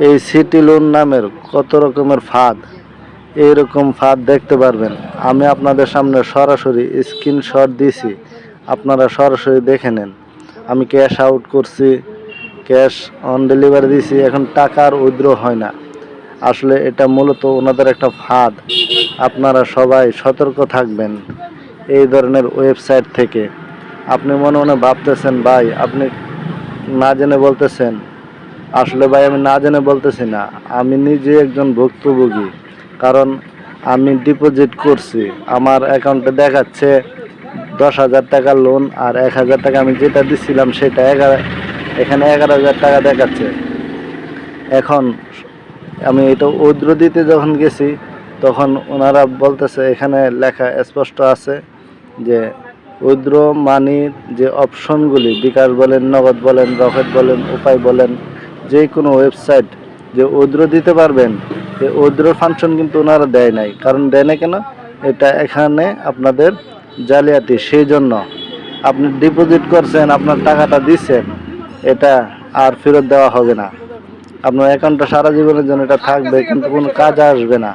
এই city loan নামের কত রকমের ফাঁদ, এইরকম ফাঁদ দেখতে পারবেন। আমি আপনাদের সামনে সরাসরি স্ক্রিনশট দিছি, আপনারা সরাসরি দেখে নেন। আমি ক্যাশ আউট করছি, ক্যাশ অন ডেলিভারি দিছি, এখন টাকার উইথড্র হয় না। আসলে এটা মূলত ওনাদের একটা ফাঁদ। আপনারা সবাই সতর্ক থাকবেন এই ধরনের ওয়েবসাইট থেকে। আপনি মনে মনে ভাবতেছেন ভাই আপনি না জেনে বলতেছেন, আসলে ভাই আমি না জেনে বলতেছি না, আমি নিজে একজন ভুক্তভোগী। কারণ আমি ডিপোজিট করছি, আমার অ্যাকাউন্টে দেখাচ্ছে 10,000 টাকা লোন, আর 1,000 টাকা আমি যেটা দিচ্ছিলাম সেটা এখানে 11,000 টাকা দেখাচ্ছে। এখন আমি এটা উইথড্র দিতে যখন গেছি তখন ওনারা বলতেছে, এখানে লেখা স্পষ্ট আছে যে উইথড্র মানির যে অপশনগুলি, বিকাশ বলেন, নগদ বলেন, রকেট বলেন, উপায় বলেন, যে কোনো ওয়েবসাইট যে উইথড্র দিতে পারবেন, এই উইথড্র ফাংশন কিন্তু ওনারা দেয় নাই। কারণ দেয় না কেন? এটা এখানে আপনাদের জালিয়াতি। সেই জন্য আপনি ডিপোজিট করছেন, আপনার টাকাটা দিচ্ছেন, এটা আর ফেরত দেওয়া হবে না। আপনার অ্যাকাউন্টটা সারা জীবনের জন্য এটা থাকবে, কিন্তু কোনো কাজে আসবে না।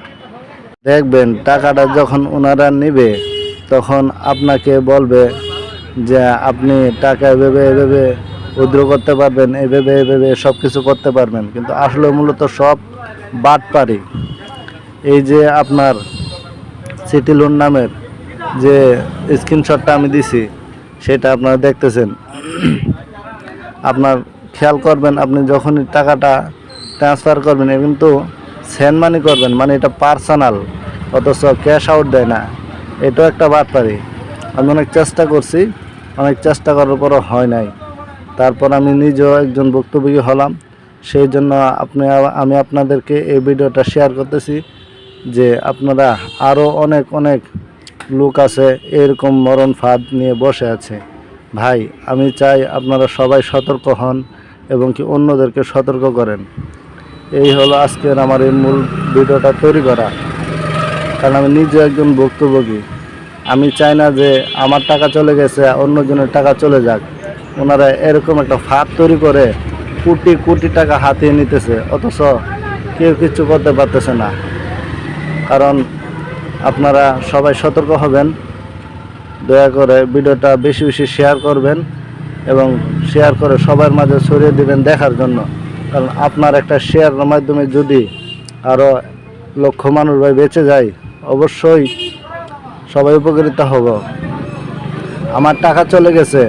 দেখবেন টাকাটা যখন ওনারা নেবে তখন আপনাকে বলবে যে আপনি টাকা এভাবে উইথড্র করতে পারবেন, এভাবে সব কিছু করতে পারবেন, কিন্তু আসলে মূলত সব বাটপারি। এই যে আপনার সিটি লোন নামের যে স্ক্রিনশটটা আমি দিছি সেটা আপনারা দেখতেছেন। আপনার খেয়াল করবেন, আপনি যখনই টাকাটা ট্রান্সফার করবেন কিন্তু সেন্ড মানি করবেন, মানে এটা পার্সোনাল, অথচ ক্যাশ আউট দেয় না। এটাও একটা বাটপারি। আমি অনেক চেষ্টা করছি, অনেক চেষ্টা করার পরও হয় নাই। তারপর আমি নিজেও একজন ভুক্তভোগী হলাম। সেই জন্য আমি আপনাদেরকে এই ভিডিওটা শেয়ার করতেছি যে আপনারা আরও অনেক লোক আছে এরকম মরণ ফাঁদ নিয়ে বসে আছে। ভাই আমি চাই আপনারা সবাই সতর্ক হন এবং কি অন্যদেরকে সতর্ক করেন। এই হলো আজকের আমার এই মূল ভিডিওটা তৈরি করা। কারণ আমি নিজে একজন ভুক্তভোগী। আমি চাই না যে আমার টাকা চলে গেছে অন্যজনের টাকা চলে যাক। ওনারা এরকম একটা ফাঁদ তৈরি করে কোটি টাকা হাতিয়ে নিতেছে, অথচ কেউ কিছু করতে পারতেছে না। কারণ আপনারা সবাই সতর্ক হবেন। দয়া করে ভিডিওটা বেশি শেয়ার করবেন এবং শেয়ার করে সবার মাঝে ছড়িয়ে দিবেন দেখার জন্য। কারণ আপনার একটা শেয়ারের মাধ্যমে যদি আরও লক্ষ মানুষ ভাই বেঁচে যায়, অবশ্যই সবাই উপকৃত হব। আমার টাকা চলে গেছে,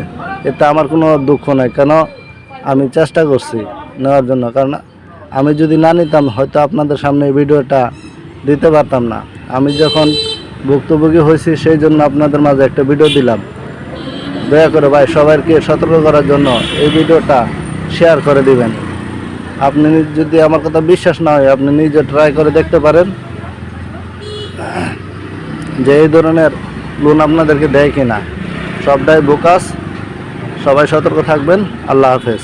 এতে আমার কোনো দুঃখ নাই, কেন আমি চেষ্টা করছি নেওয়ার জন্য। কারণ আমি যদি না নিতাম হয়তো আপনাদের সামনে এই ভিডিওটা দিতে পারতাম না। আমি যখন ভুক্তভোগী হয়েছি সেই জন্য আপনাদের মাঝে একটা ভিডিও দিলাম। দয়া করে ভাই সবাইকে সতর্ক করার জন্য এই ভিডিওটা শেয়ার করে দিবেন। আপনি যদি আমার কথা বিশ্বাস না হয় আপনি নিজে ট্রাই করে দেখতে পারেন যে এই ধরনের লোন আপনাদেরকে দেয় কিনা। সবটাই বোকাস। সবাই সতর্ক থাকবেন। আল্লাহ হাফেজ।